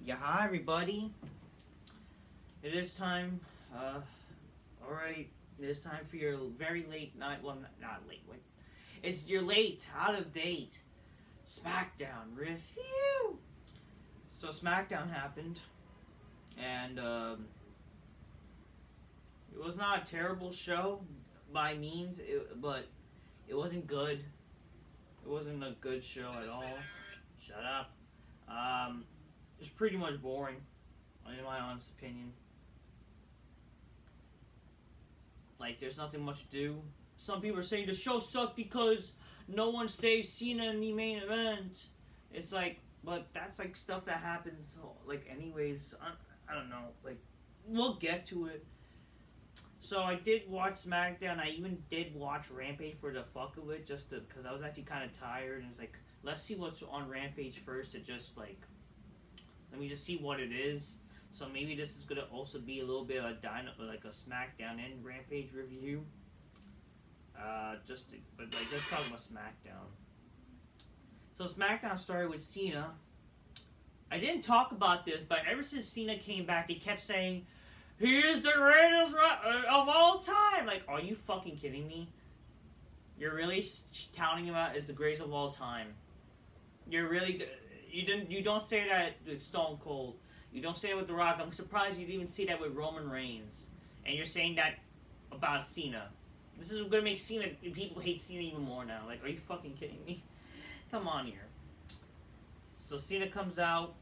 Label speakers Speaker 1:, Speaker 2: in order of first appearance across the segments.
Speaker 1: Yeah, hi everybody. It is time. Alright. It is time for your very late night. Well, not late. Wait. It's your late, out of date Smackdown review. So Smackdown happened, and it was not a terrible show by means, but it wasn't good. It wasn't a good show at all. Shut up. It was pretty much boring, in my honest opinion. Like, there's nothing much to do. Some people are saying the show sucked because no one saved Cena in the main event. It's like, but that's like stuff that happens, like, anyways. I don't know. Like, we'll get to it. So I did watch SmackDown. I even did watch Rampage for the fuck of it, just to, because I was actually kind of tired. And it's like, let's see what's on Rampage first to just, like, let me just see what it is. So maybe this is gonna also be a little bit of a like a SmackDown and Rampage review. But like, let's talk about SmackDown. So SmackDown started with Cena. I didn't talk about this, but ever since Cena came back, they kept saying, "He is the greatest of all time." Like, are you fucking kidding me? You're really touting him out as the greatest of all time. You're really you don't say that with Stone Cold. You don't say it with The Rock. I'm surprised you didn't even say that with Roman Reigns. And you're saying that about Cena. This is going to make Cena, people hate Cena even more now. Like, are you fucking kidding me? Come on here. So Cena comes out.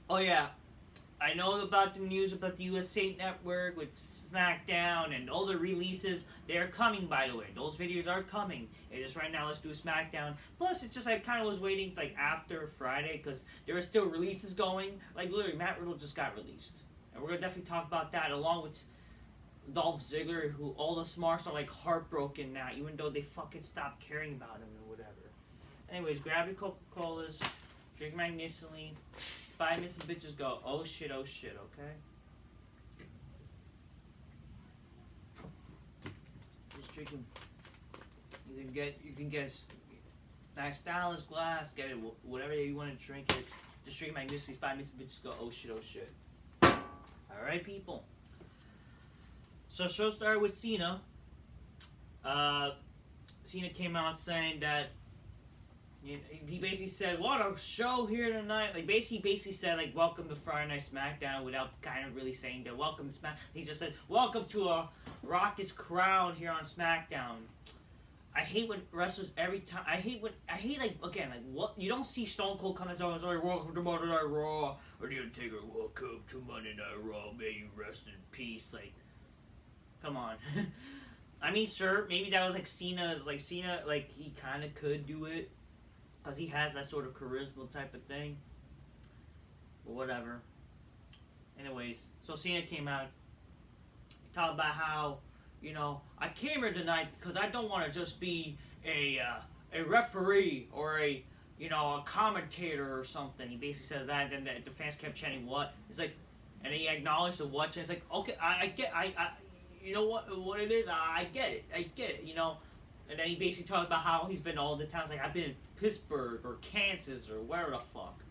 Speaker 1: Oh yeah, I know about the news about the USA Network with SmackDown and all the releases. They're coming, by the way. Those videos are coming. It's just right now, let's do SmackDown. Plus, it's just I kind of was waiting like after Friday because there are still releases going. Like literally, Matt Riddle just got released, and we're gonna definitely talk about that along with Dolph Ziggler, who all the smarts are like heartbroken now, even though they fucking stopped caring about him or whatever. Anyways, grab your Coca-Colas, drink magnificently. 5 minutes and bitches go, oh shit, okay? Just drinking. You can get Max Dallas glass, get it, whatever you want to drink it. Just drink magnificently. 5 minutes and bitches go, oh shit. Alright, people. So, show started with Cena. Cena came out saying that he basically said, "What a show here tonight!" Like basically said like, "Welcome to Friday Night SmackDown," without kind of really saying that. Welcome to Smack. He just said, "Welcome to a raucous crowd here on SmackDown." I hate when wrestlers every time. I hate like again like what you don't see Stone Cold come out and say, "Welcome to Monday Night Raw," or The Undertaker, "Welcome to Monday Night Raw. May you rest in peace." Like, come on. I mean, sure, maybe that was like Cena, like he kind of could do it. Because he has that sort of charisma type of thing. But whatever. Anyways, so Cena came out. Talked about how, I came here tonight because I don't want to just be a referee or a commentator or something. He basically says that, and then the fans kept chanting, "What?" It's like, and he acknowledged the what, and it's like, okay, I get, you know what it is? I get it, And then he basically talked about how he's been all the towns, like I've been in Pittsburgh or Kansas or wherever the fuck.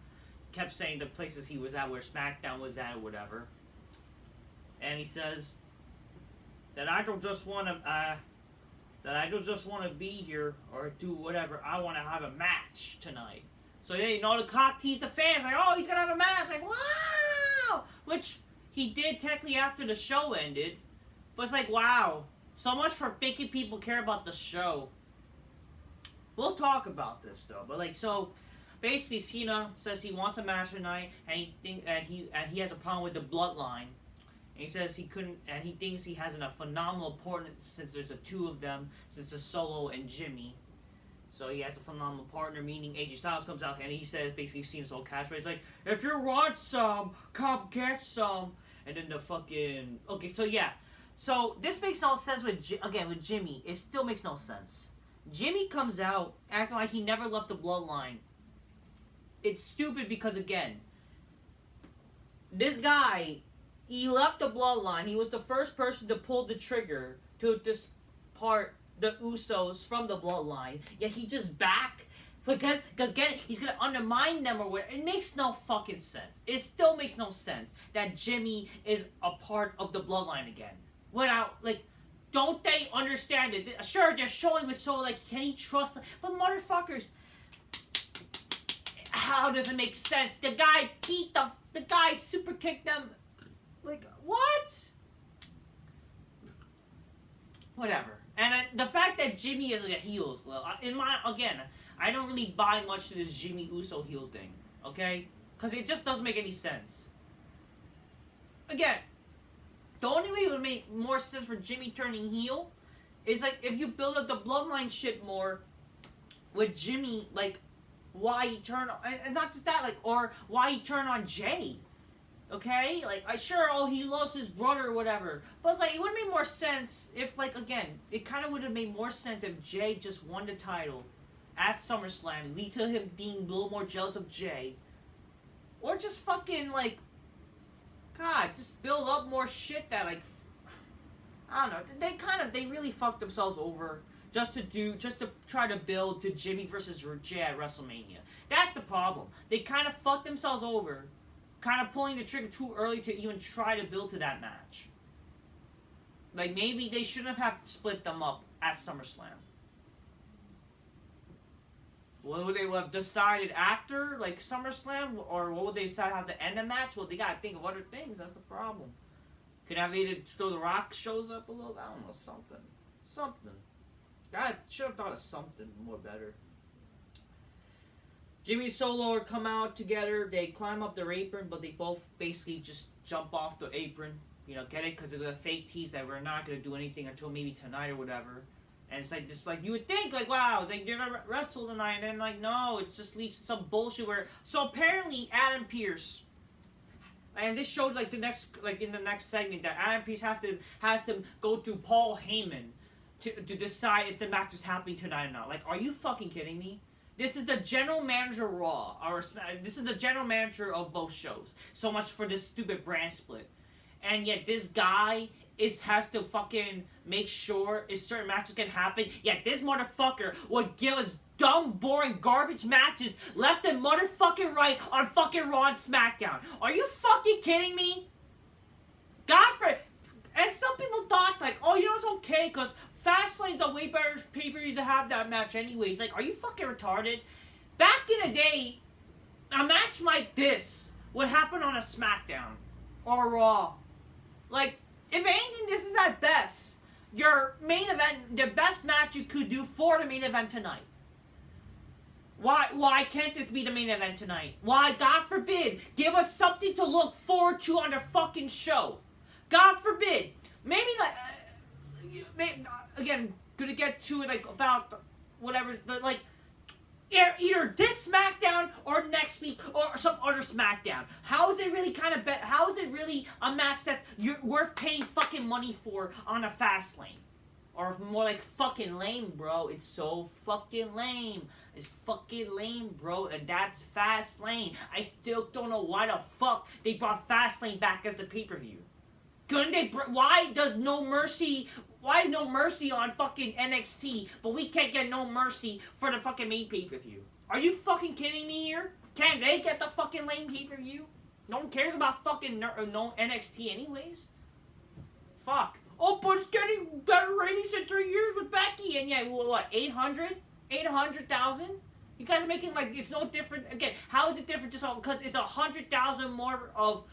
Speaker 1: Kept saying the places he was at, where SmackDown was at or whatever. And he says that I don't just want to be here or do whatever. I want to have a match tonight. So to cock tease the fans, like, oh, he's gonna have a match, like, wow, which he did technically after the show ended, but it's like, wow. So much for making people care about the show. We'll talk about this though, but like, so basically Cena says he wants a match tonight, and he has a problem with the Bloodline, and he says he couldn't, and he thinks he has a phenomenal partner since there's the two of them, since it's Solo and Jimmy. So he has a phenomenal partner, meaning AJ Styles comes out and he says basically Cena's whole catchphrase like, "If you want some, come get some," and then the fucking so yeah. So, this makes no sense with Jimmy. It still makes no sense. Jimmy comes out acting like he never left the Bloodline. It's stupid because, again, this guy, he left the Bloodline. He was the first person to pull the trigger to depart the Usos from the Bloodline. Yet he just back Because again, he's gonna undermine them or whatever. It makes no fucking sense. It still makes no sense that Jimmy is a part of the Bloodline again. Without, like, don't they understand it? Sure, they're showing it so, like, can he trust them? But motherfuckers, how does it make sense? The guy beat the guy super kicked them. Like, what? Whatever. And the fact that Jimmy is like a heel, again, I don't really buy much to this Jimmy Uso heel thing, okay? Because it just doesn't make any sense. Again, the only way it would make more sense for Jimmy turning heel is, like, if you build up the Bloodline shit more with Jimmy, like, why he turned on, and not just that, like, or why he turned on Jay. Okay? Like, he loves his brother or whatever. But it's like, it would have made more sense if, like, again, it kind of would have made more sense if Jay just won the title at SummerSlam, lead to him being a little more jealous of Jay. Or just fucking, like, God, just build up more shit that, like, I don't know. They really fucked themselves over just to try to build to Jimmy versus Jay at WrestleMania. That's the problem. They kind of fucked themselves over, kind of pulling the trigger too early to even try to build to that match. Like, maybe they shouldn't have split them up at SummerSlam. What would they have decided after, like, SummerSlam? Or what would they decide how to end the match? Well, they gotta think of other things. That's the problem. Could have either so The Rock shows up a little, I don't know, something. God, should have thought of something more better. Jimmy Solo come out together. They climb up their apron, but they both basically just jump off the apron. You know, get it? Because of the fake tease that we're not going to do anything until maybe tonight or whatever. And it's like, just like, you would think, like, wow, they're going to wrestle tonight. And then, like, no, it just leads to some bullshit where... So apparently, Adam Pearce... And this showed, like, in the next segment, that Adam Pearce has to go through Paul Heyman to decide if the match is happening tonight or not. Like, are you fucking kidding me? This is the general manager of Raw, or this is the general manager of both shows. So much for this stupid brand split. And yet this guy has to fucking make sure if certain matches can happen. Yet this motherfucker would give us dumb, boring, garbage matches left and motherfucking right on fucking Raw and SmackDown. Are you fucking kidding me? Godfrey. And some people thought, like, oh, you know, it's okay, because Fastlane's a way better pay-per-view to have that match anyways. Like, are you fucking retarded? Back in the day, a match like this would happen on a SmackDown or Raw. Like, if anything, this is at best your main event, the best match you could do for the main event tonight. Why can't this be the main event tonight? Why, God forbid, give us something to look forward to on the fucking show. God forbid. Maybe, like, again, gonna get to it, like, about whatever, but, like, either this SmackDown or next week or some other SmackDown. How is it really how is it really a match that you're worth paying fucking money for on a fast lane? Or more like fucking lame, bro. It's so fucking lame. It's fucking lame, bro. And that's Fastlane. I still don't know why the fuck they brought Fastlane back as the pay-per-view. Couldn't they? Why is No Mercy on fucking NXT, but we can't get No Mercy for the fucking main pay-per-view? Are you fucking kidding me here? Can't they get the fucking lame pay-per-view? No one cares about fucking no NXT anyways. Fuck. Oh, but it's getting better ratings in 3 years with Becky. And yeah, what, 800? 800,000? You guys are making, like, it's no different. Again, how is it different just because it's 100,000 more of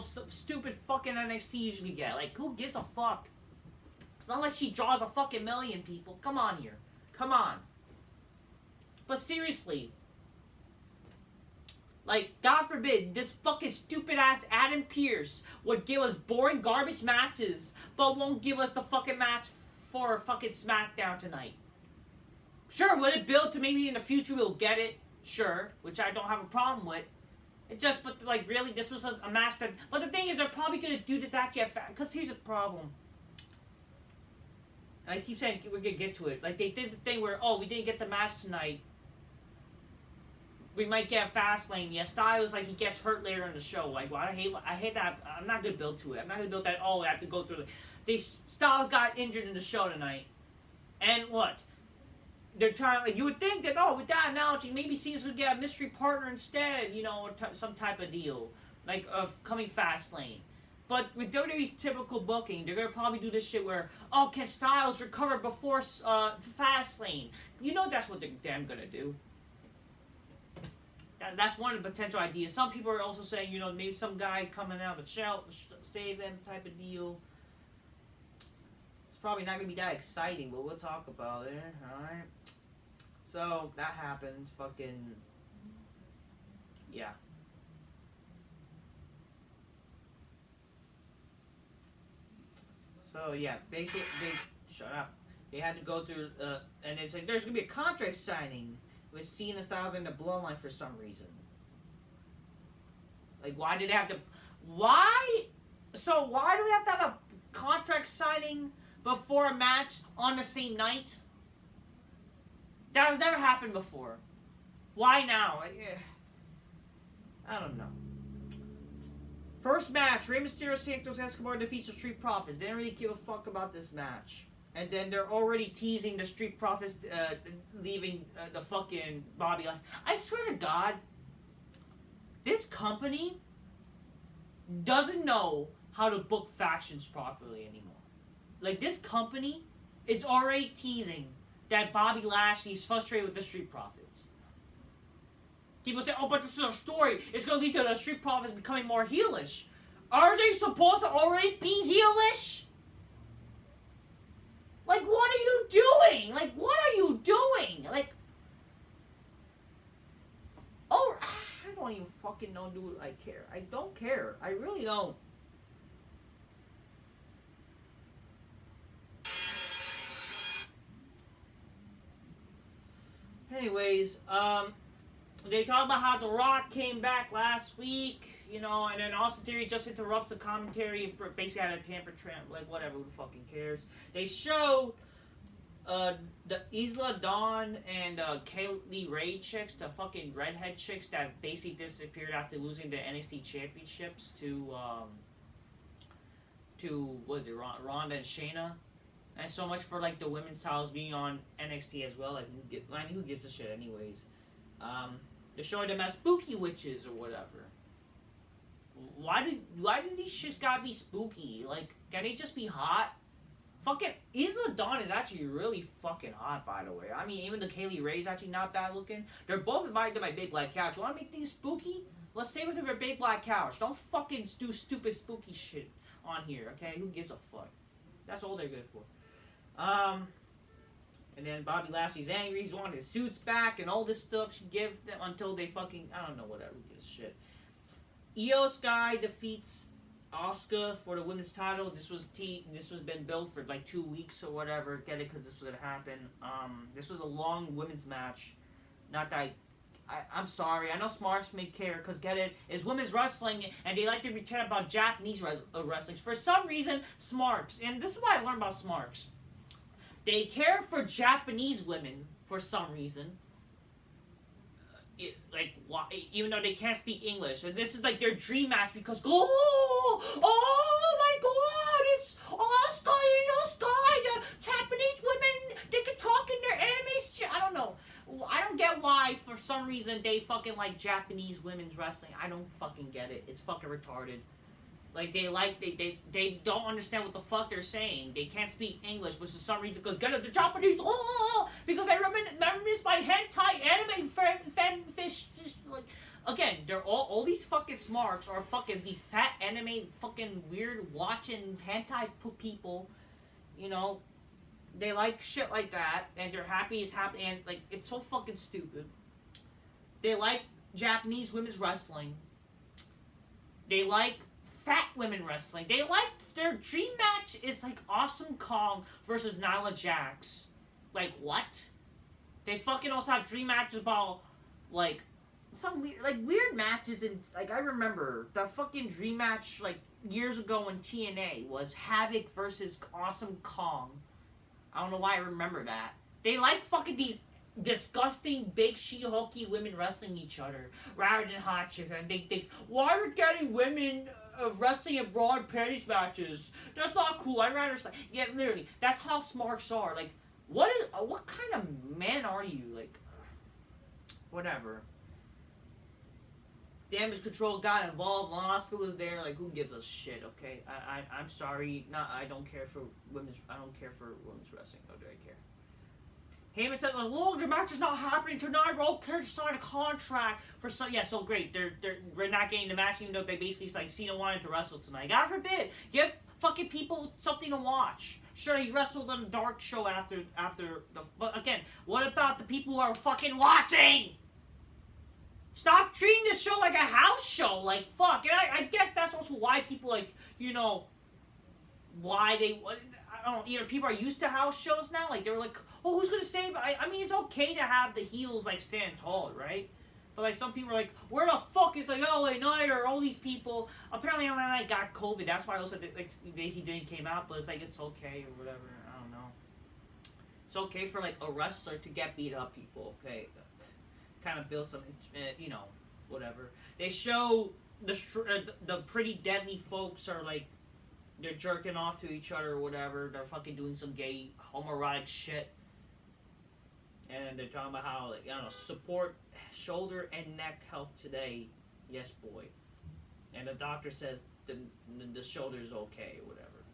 Speaker 1: some stupid fucking NXT usually get? Like, who gives a fuck? It's not like she draws a fucking million people. Come on here. Come on. But seriously, like, God forbid, this fucking stupid-ass Adam Pearce would give us boring garbage matches, but won't give us the fucking match for fucking SmackDown tonight. Sure, would it build to maybe in the future we'll get it? Sure, which I don't have a problem with. It just, but, like, really, this was a match that... But the thing is, they're probably going to do this actually at... Because here's the problem. And I keep saying we're going to get to it. Like, they did the thing where, oh, we didn't get the match tonight. We might get Fastlane. Yeah, Styles, like, he gets hurt later in the show. Like, well, I hate that. I'm not going to build to it. I'm not going to build that, oh, I have to go through Styles got injured in the show tonight. And what? they're trying, like, you would think that, oh, with that analogy, maybe Cena's gonna get a mystery partner instead, you know, or some type of deal, like, of coming Fastlane. But with WWE's typical booking, they're gonna probably do this shit where, oh, can Styles recover before Fastlane? You know that's what they're damn gonna do. That's one of the potential ideas. Some people are also saying, you know, maybe some guy coming out of the shell, save him type of deal. It's probably not gonna be that exciting, but we'll talk about it. Alright. So, that happens. Fucking. Yeah. So, yeah. Basically, shut up. They had to go through, and it's like, there's gonna be a contract signing with Cena, Styles, and the Bloodline for some reason. Like, why did they have to... Why? So, why do we have to have a contract signing before a match on the same night? That has never happened before. Why now? I don't know. First match, Rey Mysterio, Santos Escobar defeats the Street Profits. They didn't really give a fuck about this match. And then they're already teasing the Street Profits leaving the fucking Bobby line. I swear to God, this company doesn't know how to book factions properly anymore. Like, this company is already teasing that Bobby Lashley's frustrated with the Street Profits. People say, oh, but this is a story. It's going to lead to the Street Profits becoming more heelish. Are they supposed to already be heelish? Like, what are you doing? Like, what are you doing? Like, oh, I don't even fucking know, dude. I care. I don't care. I really don't. Anyways, they talk about how The Rock came back last week, you know, and then Austin Theory just interrupts the commentary and basically had a tamper tramp, like, whatever, who fucking cares. They showed the Isla Dawn and Kaylee Ray chicks, the fucking redhead chicks that basically disappeared after losing the NXT championships to what is it, Ronda and Shayna. And so much for, like, the women's titles being on NXT as well. Like, who gives a shit anyways? They're showing them as spooky witches or whatever. Why do these shits gotta be spooky? Like, can they just be hot? Fucking Isla Dawn is actually really fucking hot, by the way. I mean, even the Kaylee Ray's actually not bad looking. They're both invited to my big black couch. You wanna make things spooky? Let's save it for your big black couch. Don't fucking do stupid spooky shit on here, okay? Who gives a fuck? That's all they're good for. And then Bobby Lashley's angry. He's wanting his suits back and all this stuff. She gives them until they fucking, I don't know, whatever. Who gives a shit. Io Sky defeats Asuka for the women's title. This was been built for like 2 weeks or whatever. Get it? Because this was gonna happen. This was a long women's match. Not that I'm sorry. I know Smarks may care because get it? It's women's wrestling and they like to pretend about Japanese wrestling. For some reason, Smarks, and this is why I learned about Smarks. They care for Japanese women for some reason. Why, even though they can't speak English. And this is like their dream match because, oh my God, it's Asuka and Asuka, the Japanese women, they can talk in their anime. I don't know. I don't get why, for some reason, they fucking like Japanese women's wrestling. I don't fucking get it. It's fucking retarded. Like, they don't understand what the fuck they're saying. They can't speak English, which for some reason, because get it, the Japanese, because I remember this by hentai anime fan fish, like, again, they're all these fucking smarks are fucking these fat anime fucking weird watching hentai people, you know, they like shit like that, and they're happy as happy, and, like, it's so fucking stupid. They like Japanese women's wrestling. They like fat women wrestling. They like, their dream match is like Awesome Kong versus Nyla Jax. Like, what? They fucking also have dream matches about, like, some weird matches in, like, I remember the fucking dream match, like, years ago in TNA was Havoc versus Awesome Kong. I don't know why I remember that. They like fucking these disgusting big She-Hulky women wrestling each other rather than hot chicks. And they think, why are we getting women wrestling in broad panties matches? That's not cool. I'd rather... Yeah, literally. That's how smarks are. Like, what kind of man are you? Like, whatever. Damage Control got involved. Oscar was there. Like, who gives a shit? Okay, I'm sorry. I don't care for women's. I don't care for women's wrestling. No, do I care? Heyman said, "Look, the match is not happening tonight. We're all care to sign a contract for some." Yeah, so great. We're not getting the match, even though they basically like Cena wanted to wrestle tonight. God forbid, give fucking people something to watch. Sure, he wrestled on a dark show after the. But again, what about the people who are fucking watching? Stop treating this show like a house show. Like, fuck. And I guess that's also why people, like, you know, why they, I don't know, either people are used to house shows now. Like, they're like, oh, who's going to save? I mean, it's okay to have the heels, like, stand tall, right? But, like, some people are like, where the fuck is, like, LA Knight or all these people? Apparently, LA Knight got COVID. That's why also, like, he didn't came out. But it's like, it's okay or whatever. I don't know. It's okay for, like, a wrestler to get beat up, people, okay? Kind of build some, you know, whatever. They show the pretty deadly folks are like, they're jerking off to each other or whatever. They're fucking doing some gay homoerotic shit. And they're talking about how, like, I don't know, support shoulder and neck health today. Yes, boy. And the doctor says the shoulder's okay or whatever.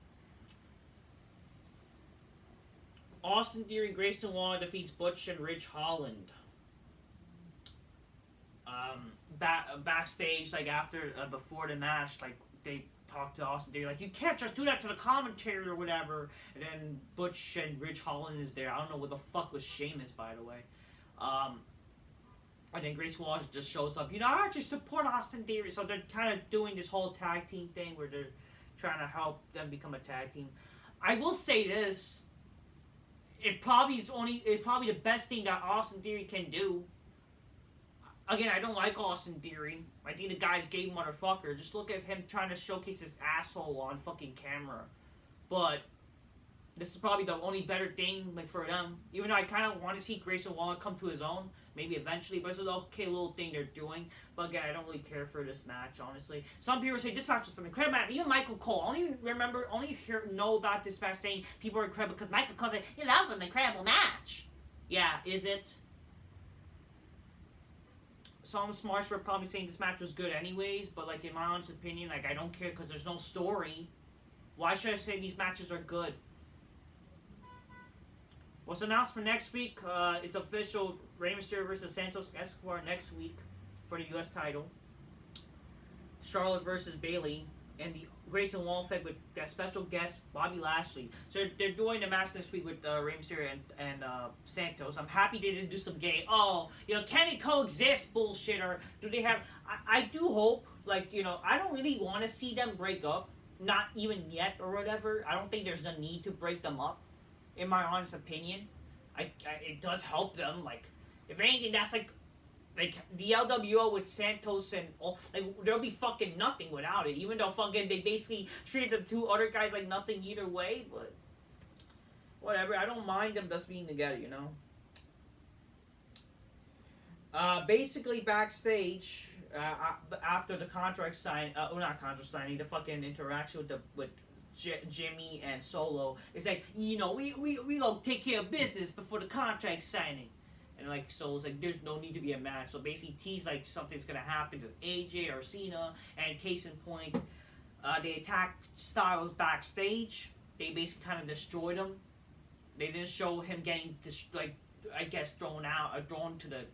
Speaker 1: Austin Theory, Grayson Waller defeats Butch and Ridge Holland. Backstage, like after, before the match, like they talked to Austin Theory, like, you can't just do that to the commentary or whatever. And then Butch and Ridge Holland is there. I don't know what the fuck was Sheamus, by the way. And then Grace Walsh just shows up. You know, I just support Austin Theory. So they're kind of doing this whole tag team thing where they're trying to help them become a tag team. I will say this: it probably the best thing that Austin Theory can do. Again, I don't like Austin Theory. I think the guy's gay motherfucker. Just look at him trying to showcase his asshole on fucking camera. But this is probably the only better thing, like, for them. Even though I kind of want to see Grayson Waller come to his own, maybe eventually. But it's an okay little thing they're doing. But again, I don't really care for this match, honestly. Some people say this match was an incredible match. Even Michael Cole, know about this match, saying people are incredible because Michael Cole said, yeah, that was an incredible match. Yeah, is it? Some smarts were probably saying this match was good anyways, but, like, in my honest opinion, like, I don't care because there's no story. Why should I say these matches are good? What's announced for next week? It's official. Rey Mysterio versus Santos Escobar next week for the U.S. title. Charlotte versus Bayley. And the Grayson Waller fed with that special guest, Bobby Lashley. So they're doing the match next week with Rey Mysterio and Santos. I'm happy they didn't do some gay, can it coexist bullshit, or do they have... I do hope, like, you know, I don't really want to see them break up. Not even yet or whatever. I don't think there's a need to break them up, in my honest opinion. It does help them, like, if anything, that's like the LWO with Santos and all, like, there'll be fucking nothing without it. Even though fucking they basically treated the two other guys like nothing either way, but whatever. I don't mind them just being together, you know. Basically backstage, after the contract sign, not contract signing, the fucking interaction with Jimmy and Solo, it's like, you know, we gonna take care of business before the contract signing. And, like, Solo's like, there's no need to be a match. So basically tease, like, something's gonna happen to AJ or Cena. And case in point, they attacked Styles backstage. They basically kind of destroyed him. They didn't show him getting, thrown to the...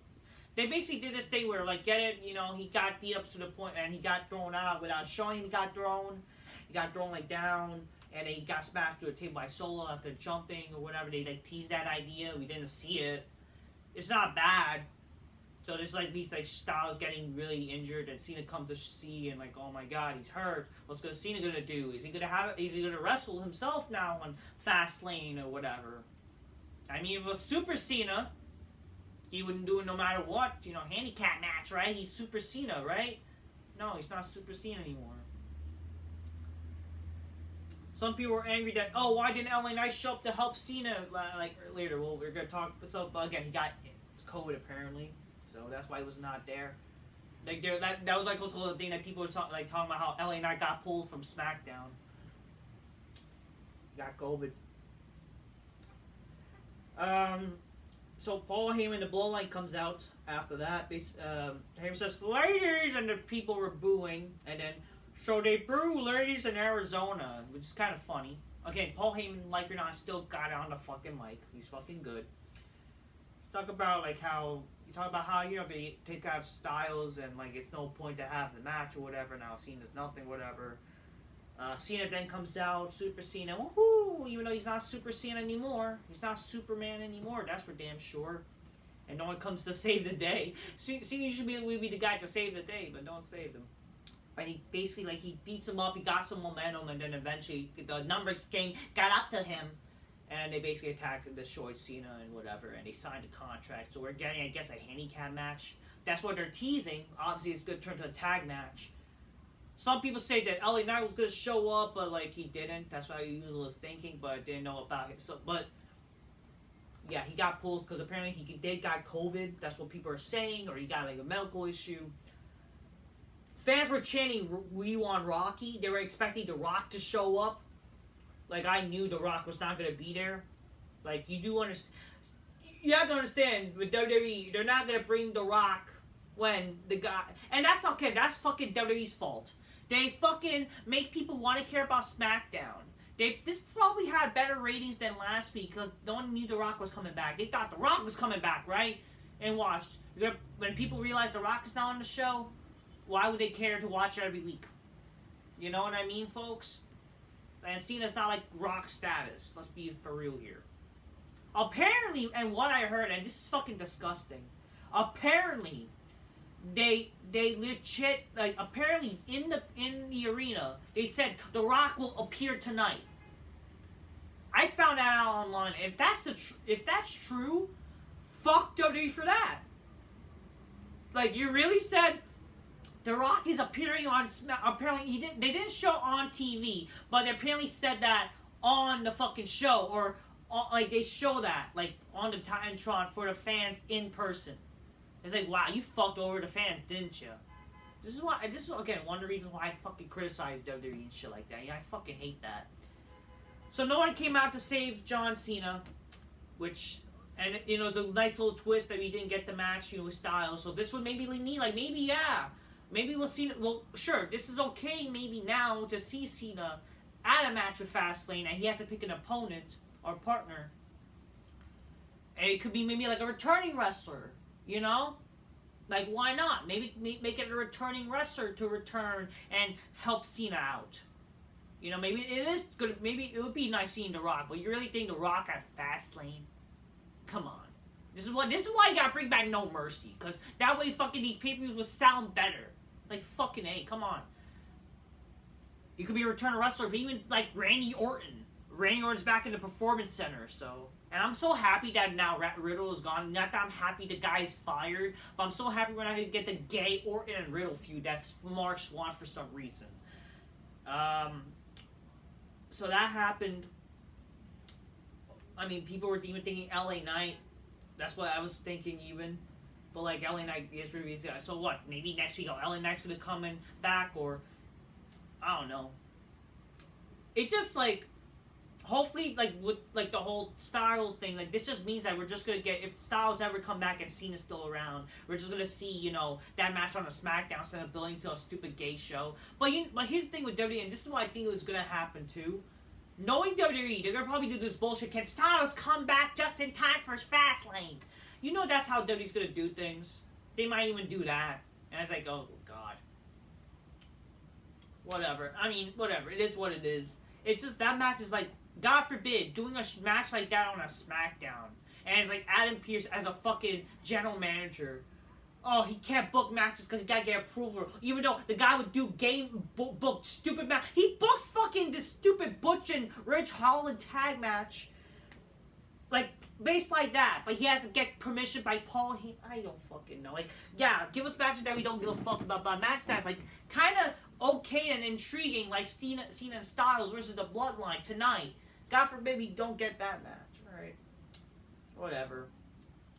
Speaker 1: They basically did this thing where, like, get it, you know, he got beat up to the point, and he got thrown out without showing him he got thrown. He got thrown, like, down, and then he got smashed through a table by Solo after jumping or whatever. They, like, teased that idea. We didn't see it. It's not bad. So there's, like, these, like, Styles getting really injured, and Cena comes to see, and, like, oh my god, he's hurt. What's Cena gonna do? Is he gonna wrestle himself now on Fastlane or whatever? I mean, if it was Super Cena, he wouldn't do it no matter what, you know, handicap match, right? He's Super Cena, right? No, he's not Super Cena anymore. Some people were angry that, why didn't LA Knight show up to help Cena, like, later? Well, we're going to talk, so, again, he got COVID, apparently, so that's why he was not there. Like, that was, like, also the thing that people were talking about how LA Knight got pulled from Smackdown. Got COVID. So Paul Heyman, the Bloodline comes out after that. Heyman says, "Ladies," and the people were booing, and then so they boo ladies in Arizona, which is kind of funny. Again, Paul Heyman, like or not, still got on the fucking mic. He's fucking good. Talk about how they take out Styles and like it's no point to have the match or whatever. Now Cena's nothing, whatever. Cena then comes out, Super Cena, woohoo! Even though he's not Super Cena anymore, he's not Superman anymore. That's for damn sure. And no one comes to save the day. Cena usually would be the guy to save the day, but don't save them. And he basically he beats him up. He got some momentum, and then eventually the numbers game got up to him, and they basically attacked and destroyed Cena and whatever. And they signed a contract, so we're getting, I guess, a handicap match. That's what they're teasing. Obviously, it's going to turn to a tag match. Some people say that LA Knight was going to show up, but like he didn't. That's what I usually was thinking, but I didn't know about him. So, but yeah, he got pulled because apparently he did got COVID. That's what people are saying, or he got like a medical issue. Fans were chanting "We want Rocky." They were expecting The Rock to show up. Like I knew The Rock was not going to be there. Like you do understand. You have to understand with WWE, they're not going to bring The Rock when the guy, and that's not okay. That's fucking WWE's fault. They fucking make people want to care about SmackDown. This probably had better ratings than last week because no one knew The Rock was coming back. They thought The Rock was coming back, right? And watched. When people realize The Rock is not on the show, why would they care to watch it every week? You know what I mean, folks? And Cena's not like Rock status. Let's be for real here. Apparently, and what I heard, and this is fucking disgusting. Apparently, they legit apparently in the arena they said The Rock will appear tonight. I found that out online. If that's true, fuck WWE for that. Like you really said The Rock is appearing on apparently they didn't show on TV, but they apparently said that on the fucking show or like they show that like on the Titantron for the fans in person. It's like, wow, you fucked over the fans, didn't you? This is again one of the reasons why I fucking criticize WWE and shit like that. Yeah, I fucking hate that. So no one came out to save John Cena, which, and you know, it's a nice little twist that we didn't get the match, you know, with Styles. So this would maybe lead me, like maybe yeah, maybe we'll see. Well, sure, this is okay maybe now to see Cena at a match with Fastlane, and he has to pick an opponent or partner, and it could be maybe like a returning wrestler. You know? Like, why not? Maybe make it a returning wrestler to return and help Cena out. You know, maybe it is good. Maybe it would be nice seeing The Rock, but you really think The Rock at Fastlane? Come on. This is why you gotta bring back No Mercy, because that way fucking these pay-per-views would sound better. Like, fucking A, come on. You could be a return wrestler, but even like Randy Orton. Randy Orton's back in the Performance Center, so... And I'm so happy that now Riddle is gone. Not that I'm happy the guy's fired, but I'm so happy we're not going to get the gay Orton and Riddle feud that Marks want for some reason. So that happened. I mean, people were even thinking LA Knight. That's what I was thinking even. But like LA Knight is really easy. So what? Maybe next week LA Knight's going to come in back or... I don't know. It just like... Hopefully, like, with, like, the whole Styles thing, like, this just means that we're just gonna get, if Styles ever come back and Cena's still around, we're just gonna see, you know, that match on a SmackDown instead of building to a stupid gay show. But here's the thing with WWE, and this is what I think was gonna happen, too. Knowing WWE, they're gonna probably do this bullshit, can Styles come back just in time for his Fastlane? You know that's how WWE's gonna do things. They might even do that. And it's like, oh, God. Whatever. I mean, whatever. It is what it is. It's just, that match is like, God forbid, doing a match like that on a SmackDown. And it's like Adam Pearce as a fucking general manager. Oh, he can't book matches because he gotta get approval. Even though the guy would do book stupid match. He booked fucking this stupid Butch and Rich Holland tag match. Like, based like that. But he has to get permission by Paul Heyman. I don't fucking know. Like, yeah, give us matches that we don't give a fuck about. But match that's like, kind of okay and intriguing. Like Cena and Styles versus the Bloodline tonight. God forbid we don't get that match. Alright. Whatever.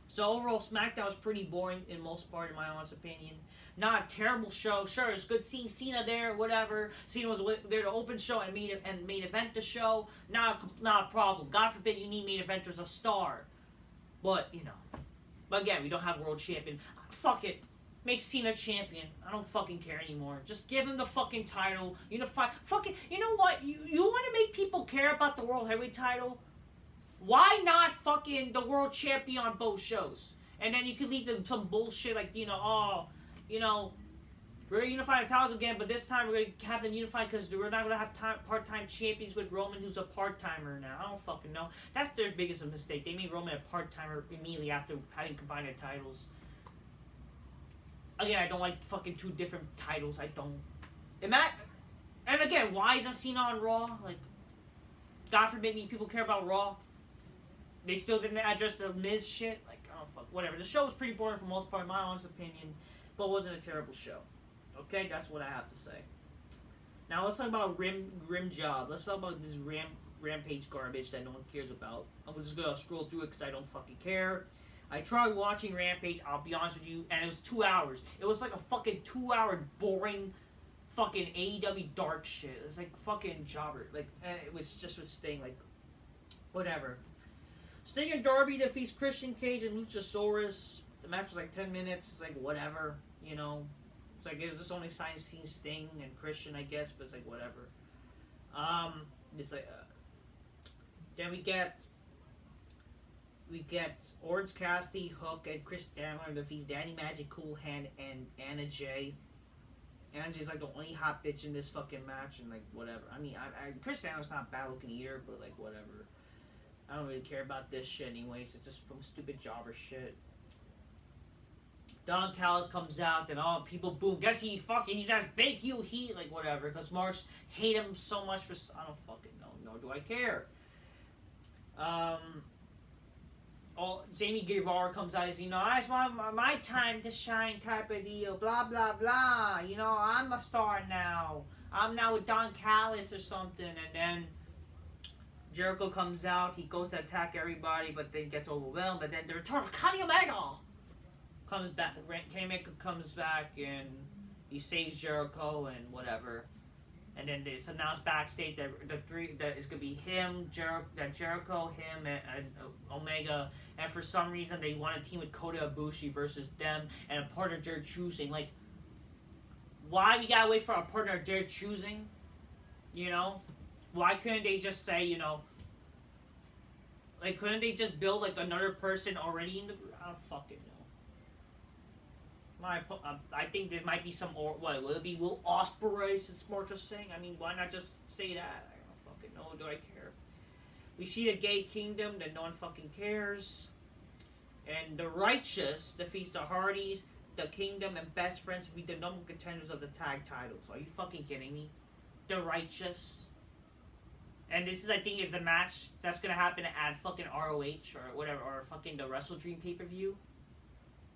Speaker 1: So overall, SmackDown was pretty boring in most part, in my honest opinion. Not a terrible show. Sure, it's good seeing Cena there, whatever. Cena was there to open show and main event the show. Not a problem. God forbid you need main eventers a star. But, you know. But again, we don't have world champion. Fuck it. Make Cena champion. I don't fucking care anymore. Just give him the fucking title. Unify. Fucking. You know what? You want to make people care about the world heavyweight title? Why not fucking the world champion on both shows? And then you could leave them some bullshit like, you know, oh, you know, we're going to unify the titles again, but this time we're going to have them unified because we're not going to have part-time champions with Roman, who's a part-timer now. I don't fucking know. That's their biggest mistake. They made Roman a part-timer immediately after having combined their titles. Again, I don't like fucking two different titles. I don't. And again, why isn't Cena on Raw? Like, God forbid me, people care about Raw. They still didn't address the Miz shit. Like, oh fuck, whatever. The show was pretty boring for the most part, in my honest opinion, but it wasn't a terrible show. Okay, that's what I have to say. Now let's talk about Rim Job. Let's talk about this Rampage garbage that no one cares about. I'm just gonna scroll through it because I don't fucking care. I tried watching Rampage, I'll be honest with you, and it was 2 hours. It was like a fucking 2-hour boring fucking AEW dark shit. It's like fucking jobber. Like, and it was just with Sting, like, whatever. Sting and Darby defeats Christian Cage and Luchasaurus. The match was like 10 minutes. It's like, whatever, you know. It's like, it was just only sign seen Sting and Christian, I guess, but it's like, whatever. It's like, then we get Orange Cassidy, Hook, and Chris Stanley defeats Danny Magic, Cool Hand, and Anna Jay. Anna Jay's like the only hot bitch in this fucking match, and like, whatever. I mean, Chris Stanley's not bad looking either, but like, whatever. I don't really care about this shit anyways. It's just some stupid jobber shit. Don Callis comes out, and all people boom. Guess he's that big heel heat, like whatever. Because Marks hate him so much for. I don't fucking know. Nor do I care. Jamie Guevara comes out as, you know, it's my time to shine type of deal. Blah blah blah. You know, I'm a star now. I'm now with Don Callis or something, and then Jericho comes out. He goes to attack everybody, but then gets overwhelmed. But then the return of Kenny Omega comes back. Kenny Omega comes back and he saves Jericho and whatever. And then it's announced backstage that it's gonna be him, Jericho, him, and Omega. And for some reason, they want to team with Kota Ibushi versus them and a partner they're choosing. Like, why we gotta wait for a partner they're choosing? You know. Why couldn't they just say, you know, like, couldn't they just build, like, another person already in the group? I don't fucking know. I think there might be some, or what, will it be Will Ospreay, since Mark is saying? I mean, why not just say that? I don't fucking know, do I care? We see the Gay Kingdom, that no one fucking cares. And the Righteous defeats the Hardys, the Kingdom, and Best Friends to be the number one contenders of the tag titles. Are you fucking kidding me? The Righteous. And this is, I think, is the match that's gonna happen at fucking ROH or whatever, or fucking the Wrestle Dream pay-per-view.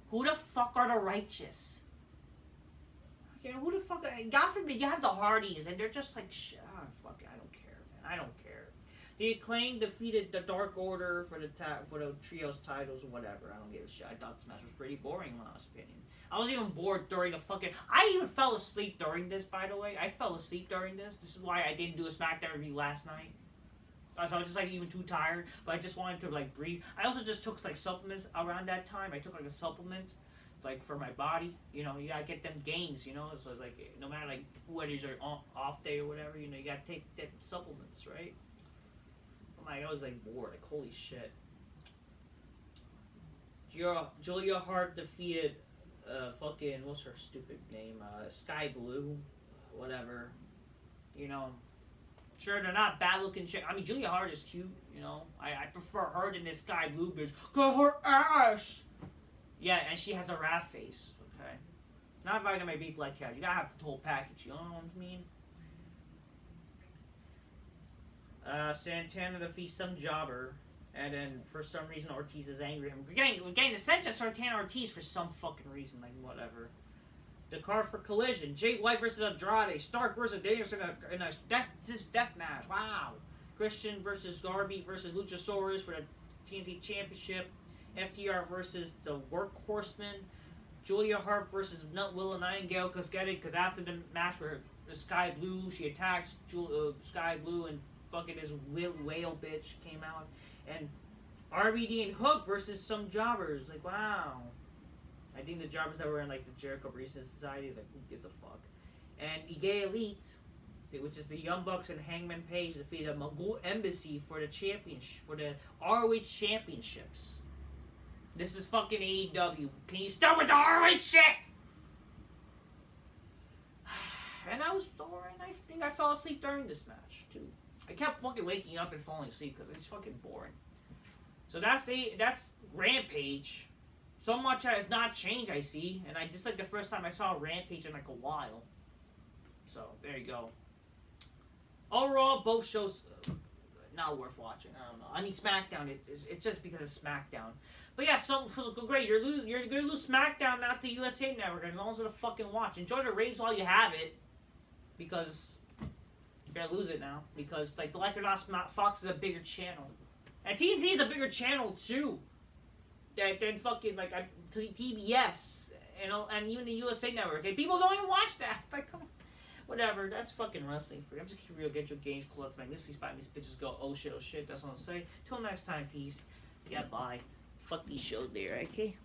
Speaker 1: Who the fuck are the Righteous? Okay, who the fuck? God forbid, you have the Hardys, and they're just like, fuck it, I don't care, man. I don't care. The Acclaim defeated the Dark Order for the trios titles or whatever. I don't give a shit. I thought this match was pretty boring, in my honest opinion. I was even bored during the fucking... I even fell asleep during this, by the way. I fell asleep during this. This is why I didn't do a SmackDown review last night. So I was just, like, even too tired. But I just wanted to, like, breathe. I also just took, like, supplements around that time. I took, like, a supplement, like, for my body. You know, you gotta get them gains, you know? So it's, like, no matter, like, whether it's your off day or whatever, you know, you gotta take them supplements, right? I'm like, I was, like, bored. Like, holy shit. Julia Hart defeated... fucking, what's her stupid name? Sky Blue, whatever. You know, sure, they're not bad looking shit. I mean, Julia Hart is cute, you know. I prefer her than this Sky Blue bitch. Got her ass! Yeah, and she has a rat face, okay? Not inviting my beat black cat. You gotta have the whole package, you know what I mean? Santana defeats some jobber. And then, for some reason, Ortiz is angry at him. We're getting the sense of Santana Ortiz for some fucking reason, like, whatever. The card for Collision. Jay White versus Andrade. Stark versus Danielson in a death match. Wow. Christian versus Darby versus Luchasaurus for the TNT Championship. FTR versus the Workhorsemen. Julia Hart versus Willow Nightingale. Because after the match where the Sky Blue, she attacks Sky Blue and fucking this whale bitch came out. And RVD and Hook versus some jobbers. Like, wow. I think the jobbers that were in, like, the Jericho Recent Society, like, who gives a fuck? And the Gay Elite, which is the Young Bucks and Hangman Page, defeated a Mongol Embassy for the championship, for the ROH championships. This is fucking AEW. Can you start with the ROH shit? And I was boring. I think I fell asleep during this match too. I kept fucking waking up and falling asleep because it's fucking boring. So that's Rampage. So much has not changed, I see, and I just like the first time I saw Rampage in like a while. So there you go. Overall, both shows not worth watching. I don't know. I mean, SmackDown. It's just because of SmackDown. But yeah, so great. You're gonna lose SmackDown, not the USA Network. And no one's gonna fucking watch. Enjoy the ratings while you have it, because you're gonna lose it now. Because like it or not, Fox is a bigger channel, and TNT is a bigger channel too. Than fucking like TBS and even the USA Network. Okay? People don't even watch that. Like, come on. Whatever, that's fucking wrestling for you. I'm just keep real, get your games cool. Let's make this spot these bitches go, oh shit, that's what I'll say. Till next time, peace. Yeah, bye. Fuck these shows there, okay?